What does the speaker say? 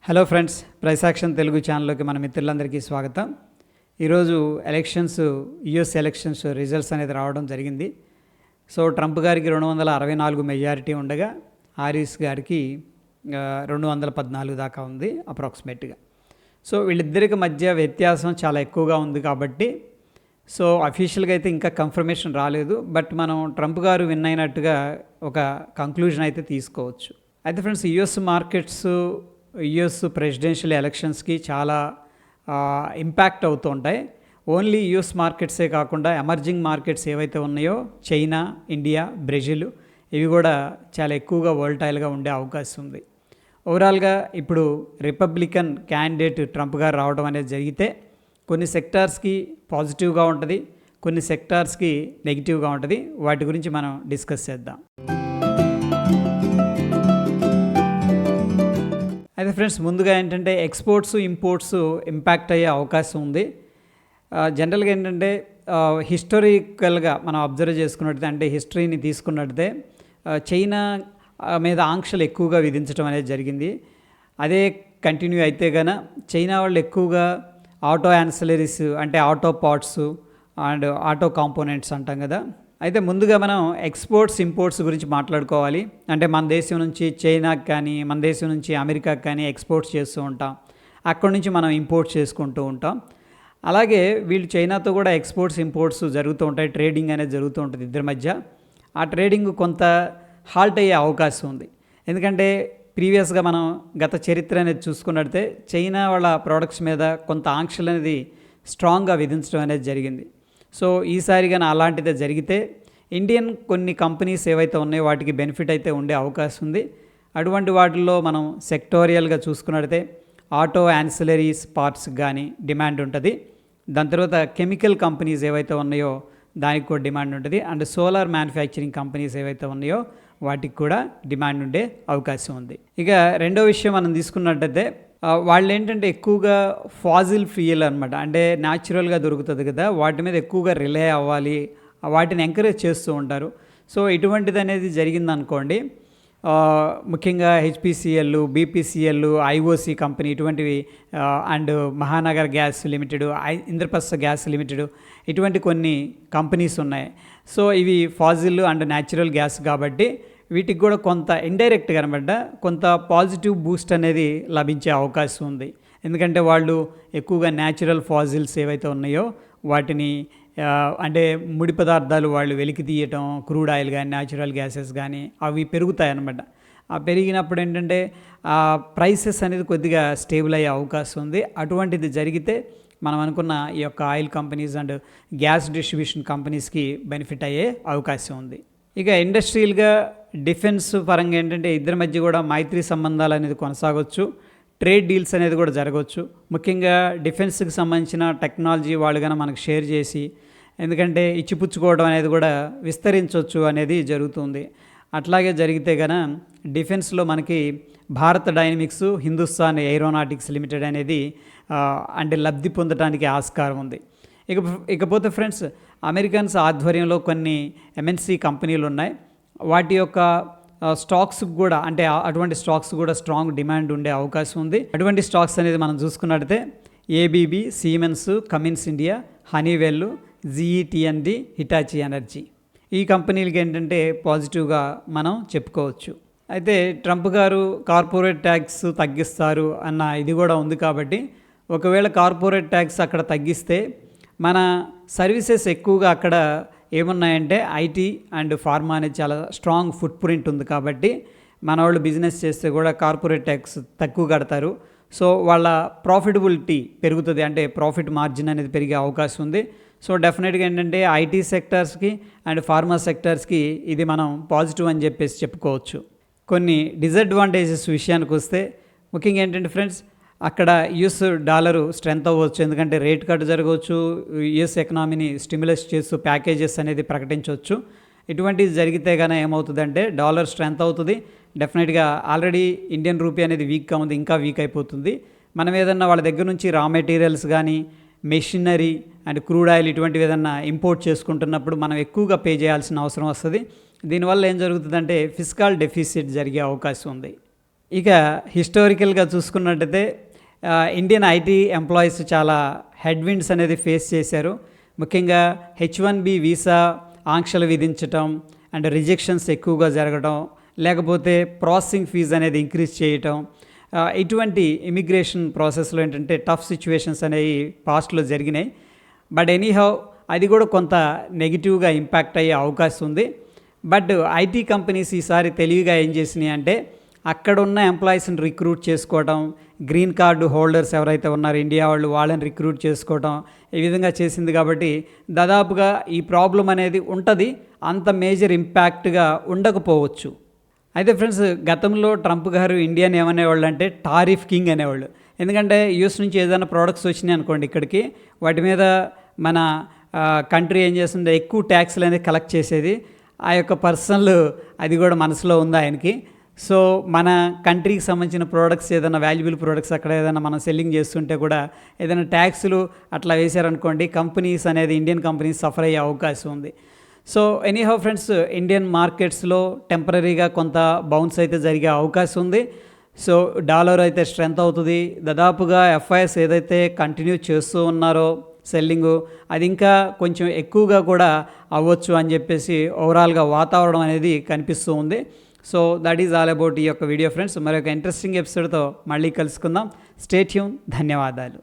Hello friends, price action Telugu ఛానల్లోకి మన మిత్రులందరికీ స్వాగతం. ఈరోజు యుఎస్ ఎలక్షన్స్ రిజల్ట్స్ అనేది రావడం జరిగింది. సో ట్రంప్ గారికి 264 మెజారిటీ ఉండగా హారిస్ గారికి 214 దాకా ఉంది అప్రాక్సిమేట్గా. సో వీళ్ళిద్దరికి మధ్య వ్యత్యాసం చాలా ఎక్కువగా ఉంది కాబట్టి సో అఫీషియల్గా అయితే ఇంకా కన్ఫర్మేషన్ రాలేదు. బట్ మనం ట్రంప్ గారు విన్ అయినట్టుగా ఒక కంక్లూజన్ అయితే తీసుకోవచ్చు. అయితే ఫ్రెండ్స్, యుఎస్ ప్రెసిడెన్షియల్ ఎలక్షన్స్కి చాలా ఇంపాక్ట్ అవుతూ ఉంటాయి. ఓన్లీ యుఎస్ మార్కెట్సే కాకుండా ఎమర్జింగ్ మార్కెట్స్ ఏవైతే ఉన్నాయో చైనా, ఇండియా, బ్రెజిల్ ఇవి కూడా చాలా ఎక్కువగా వోల్టైల్గా ఉండే అవకాశం ఉంది. ఓవరాల్గా ఇప్పుడు రిపబ్లికన్ క్యాండిడేట్ ట్రంప్ గారు రావడం అనేది జరిగితే కొన్ని సెక్టార్స్కి పాజిటివ్గా ఉంటుంది, కొన్ని సెక్టార్స్కి నెగిటివ్గా ఉంటుంది. వాటి గురించి మనం డిస్కస్ చేద్దాం. అయితే ఫ్రెండ్స్, ముందుగా ఏంటంటే ఎక్స్పోర్ట్స్, ఇంపోర్ట్స్ ఇంపాక్ట్ అయ్యే అవకాశం ఉంది. జనరల్గా ఏంటంటే హిస్టారికల్గా మనం అబ్జర్వ్ చేసుకున్నట్టయితే, అంటే హిస్టరీని తీసుకున్నట్టయితే చైనా మీద ఆంక్షలు ఎక్కువగా విధించడం అనేది జరిగింది. అదే కంటిన్యూ అయితే కనుక చైనా వాళ్ళు ఎక్కువగా ఆటో యాన్సిలరీస్ అంటే auto parts and auto components అంటాం కదా. అయితే ముందుగా మనం ఎక్స్పోర్ట్స్, ఇంపోర్ట్స్ గురించి మాట్లాడుకోవాలి. అంటే మన దేశం నుంచి చైనాకి కానీ, మన దేశం నుంచి అమెరికాకి కానీ ఎక్స్పోర్ట్స్ చేస్తూ ఉంటాం, అక్కడి నుంచి మనం ఇంపోర్ట్ చేసుకుంటూ ఉంటాం. అలాగే వీళ్ళు చైనాతో కూడా ఎక్స్పోర్ట్స్, ఇంపోర్ట్స్ జరుగుతూ ఉంటాయి, ట్రేడింగ్ అనేది జరుగుతూ ఉంటుంది ఇద్దరి మధ్య. ఆ ట్రేడింగ్ కొంత హాల్ట్ అయ్యే అవకాశం ఉంది. ఎందుకంటే ప్రీవియస్గా మనం గత చరిత్ర అనేది చూసుకున్నట్టే చైనా వాళ్ళ ప్రోడక్ట్స్ మీద కొంత ఆంక్షలు అనేది స్ట్రాంగ్గా విధించడం అనేది జరిగింది. సో ఈసారి కానీ అలాంటిదే జరిగితే ఇండియన్ కొన్ని కంపెనీస్ ఏవైతే ఉన్నాయో వాటికి బెనిఫిట్ అయితే ఉండే అవకాశం ఉంది. అటువంటి వాటిల్లో మనం సెక్టోరియల్గా చూసుకున్నట్లయితే ఆటో యాన్సిలరీస్ పార్ట్స్ కానీ డిమాండ్ ఉంటుంది. దాని తర్వాత కెమికల్ కంపెనీస్ ఏవైతే ఉన్నాయో దానికి కూడా డిమాండ్ ఉంటుంది. అండ్ సోలార్ మ్యానుఫ్యాక్చరింగ్ కంపెనీస్ ఏవైతే ఉన్నాయో వాటికి కూడా డిమాండ్ ఉండే అవకాశం ఉంది. ఇక రెండో విషయం మనం తీసుకున్నట్టయితే వాళ్ళు ఏంటంటే ఎక్కువగా ఫాజిల్ ఫ్యూయల్ అనమాట, అంటే న్యాచురల్గా దొరుకుతుంది కదా, వాటి మీద ఎక్కువగా రిలే అవ్వాలి, వాటిని ఎంకరేజ్ చేస్తూ ఉంటారు. సో ఇటువంటిది అనేది జరిగిందనుకోండి, ముఖ్యంగా హెచ్పిసిఎల్, బీపీసీఎల్, ఐఓసి కంపెనీ ఇటువంటివి and Mahanagar gas limited, Indraprastha gas limited ఇటువంటి కొన్ని కంపెనీస్ ఉన్నాయి. సో ఇవి ఫాజిల్ అండ్ న్యాచురల్ గ్యాస్ కాబట్టి వీటికి కూడా కొంత ఇండైరెక్ట్గా అనమాట కొంత పాజిటివ్ బూస్ట్ అనేది లభించే అవకాశం ఉంది. ఎందుకంటే వాళ్ళు ఎక్కువగా న్యాచురల్ ఫాజిల్స్ ఏవైతే ఉన్నాయో వాటిని అంటే ముడి పదార్థాలు వాళ్ళు వెలికి తీయటం, క్రూడ్ ఆయిల్ కానీ, న్యాచురల్ గ్యాసెస్ కానీ అవి పెరుగుతాయి అన్నమాట. ఆ పెరిగినప్పుడు ఏంటంటే ఆ ప్రైసెస్ అనేది కొద్దిగా స్టేబుల్ అయ్యే అవకాశం ఉంది. అటువంటిది జరిగితే మనం అనుకున్న ఈ యొక్క oil companies and gas distribution కంపెనీస్కి బెనిఫిట్ అయ్యే అవకాశం ఉంది. ఇక ఇండస్ట్రియల్గా డిఫెన్స్ పరంగా ఏంటంటే ఇద్దరి మధ్య కూడా మైత్రి సంబంధాలు అనేది కొనసాగవచ్చు, ట్రేడ్ డీల్స్ అనేది కూడా జరగవచ్చు. ముఖ్యంగా డిఫెన్స్కి సంబంధించిన టెక్నాలజీ వాళ్ళు కన్నా మనకు షేర్ చేసి, ఎందుకంటే ఇచ్చిపుచ్చుకోవడం అనేది కూడా విస్తరించవచ్చు అనేది జరుగుతుంది. అట్లాగే జరిగితే కనుక డిఫెన్స్లో మనకి Bharat dynamics, Hindustan aeronautics limited అనేది అంటే లబ్ధి పొందడానికి ఆస్కారం ఉంది. ఇకపోతే ఫ్రెండ్స్, అమెరికన్స్ ఆధ్వర్యంలో కొన్ని ఎంఎన్సి కంపెనీలు ఉన్నాయి. వాటి యొక్క స్టాక్స్ కూడా అంటే అటువంటి స్టాక్స్ కూడా స్ట్రాంగ్ డిమాండ్ ఉండే అవకాశం ఉంది. అటువంటి స్టాక్స్ అనేది మనం చూసుకున్నట్టయితే ABB, Siemens, Cummins India, Honeywell, GETND, Hitachi Energy ఈ కంపెనీలకి ఏంటంటే పాజిటివ్గా మనం చెప్పుకోవచ్చు. అయితే ట్రంప్ గారు కార్పొరేట్ ట్యాక్స్ తగ్గిస్తారు అన్న ఇది కూడా ఉంది కాబట్టి ఒకవేళ కార్పొరేట్ ట్యాక్స్ అక్కడ తగ్గిస్తే మన సర్వీసెస్ ఎక్కువగా అక్కడ ఏమున్నాయంటే ఐటీ అండ్ ఫార్మా అనేది చాలా స్ట్రాంగ్ ఫుట్ ప్రింట్ ఉంది కాబట్టి మన వాళ్ళు బిజినెస్ చేస్తే కూడా కార్పొరేట్ ట్యాక్స్ తక్కువ కడతారు. సో వాళ్ళ ప్రాఫిటబిలిటీ పెరుగుతుంది, అంటే ప్రాఫిట్ మార్జిన్ అనేది పెరిగే అవకాశం ఉంది. సో డెఫినెట్గా ఏంటంటే ఐటీ సెక్టార్స్కి అండ్ ఫార్మా సెక్టార్స్కి ఇది మనం పాజిటివ్ అని చెప్పేసి చెప్పుకోవచ్చు. కొన్ని డిసడ్వాంటేజెస్ విషయానికి వస్తే ముఖ్యంగా ఏంటంటే ఫ్రెండ్స్, అక్కడ యుఎస్ డాలరు స్ట్రెంత్ అవ్వచ్చు, ఎందుకంటే రేట్ కట్ జరగవచ్చు, యుఎస్ ఎకనామీని స్టిమ్యులస్ చేస్తూ ప్యాకేజెస్ అనేది ప్రకటించవచ్చు. ఇటువంటిది జరిగితే కానీ ఏమవుతుందంటే డాలర్ స్ట్రెంత్ అవుతుంది. డెఫినెట్గా ఆల్రెడీ ఇండియన్ రూపీ అనేది వీక్గా ఉంది, ఇంకా వీక్ అయిపోతుంది. మనం ఏదన్నా వాళ్ళ దగ్గర నుంచి రా మెటీరియల్స్ కానీ, మెషినరీ అండ్ క్రూడ్ ఆయిల్ ఇటువంటివి ఏదన్నా ఇంపోర్ట్ చేసుకుంటున్నప్పుడు మనం ఎక్కువగా పే చేయాల్సిన అవసరం వస్తుంది. దీనివల్ల ఏం జరుగుతుందంటే ఫిస్కల్ డెఫిసిట్ జరిగే అవకాశం ఉంది. ఇక హిస్టారికల్గా చూసుకున్నట్టయితే ఇండియన్ ఐటీ ఎంప్లాయీస్ చాలా హెడ్విండ్స్ అనేది ఫేస్ చేశారు. ముఖ్యంగా H1B వీసా ఆంక్షలు విధించటం అండ్ రిజెక్షన్స్ ఎక్కువగా జరగడం, లేకపోతే ప్రాసెసింగ్ ఫీజు అనేది ఇంక్రీజ్ చేయటం, ఇటువంటి ఇమిగ్రేషన్ ప్రాసెస్లో ఏంటంటే టఫ్ సిచ్యువేషన్స్ అనేవి పాస్ట్లో జరిగినాయి. బట్ ఎనీహౌ అది కూడా కొంత నెగిటివ్గా ఇంపాక్ట్ అయ్యే అవకాశం ఉంది. బట్ ఐటీ కంపెనీస్ ఈసారి తెలివిగా ఏం చేసినాయి అంటే అక్కడ ఉన్న ఎంప్లాయీస్ని రిక్రూట్ చేసుకోవడం, గ్రీన్ కార్డు హోల్డర్స్ ఎవరైతే ఉన్నారో ఇండియా వాళ్ళు, వాళ్ళని రిక్రూట్ చేసుకోవడం, ఈ విధంగా చేసింది. కాబట్టి దాదాపుగా ఈ ప్రాబ్లం అనేది ఉంటుంది, అంత మేజర్ ఇంపాక్ట్గా ఉండకపోవచ్చు. అయితే ఫ్రెండ్స్, గతంలో ట్రంప్ గారు ఇండియాని ఏమనేవాళ్ళు అంటే టారిఫ్ కింగ్ అనేవాళ్ళు. ఎందుకంటే యూఎస్ నుంచి ఏదైనా ప్రోడక్ట్స్ వచ్చినాయి అనుకోండి ఇక్కడికి, వాటి మీద మన కంట్రీ ఏం చేస్తుందో ఎక్కువ ట్యాక్స్లు అనేది కలెక్ట్ చేసేది. ఆ యొక్క పర్సనల్ అది కూడా మనసులో ఉంది ఆయనకి. సో మన కంట్రీకి సంబంధించిన ప్రోడక్ట్స్, ఏదైనా వాల్యుబుల్ ప్రోడక్ట్స్ అక్కడ ఏదైనా మనం సెల్లింగ్ చేస్తుంటే కూడా ఏదైనా ట్యాక్స్లు అట్లా వేశారనుకోండి, కంపెనీస్ అనేది ఇండియన్ కంపెనీస్ సఫర్ అయ్యే అవకాశం ఉంది. సో ఎనీహౌ ఫ్రెండ్స్, ఇండియన్ మార్కెట్స్లో టెంపరీగా కొంత బౌన్స్ అయితే జరిగే అవకాశం ఉంది. సో డాలర్ అయితే స్ట్రెంత్ అవుతుంది. దాదాపుగా FIS ఏదైతే కంటిన్యూ చేస్తూ ఉన్నారో సెల్లింగు, అది ఇంకా కొంచెం ఎక్కువగా కూడా అవ్వచ్చు అని చెప్పేసి ఓవరాల్గా వాతావరణం అనేది కనిపిస్తూ ఉంది. So that is all about ఈ యొక్క వీడియో ఫ్రెండ్స్. మరొక ఇంట్రెస్టింగ్ ఎపిసోడ్తో మళ్ళీ కలుసుకుందాం. Stay tune. ధన్యవాదాలు.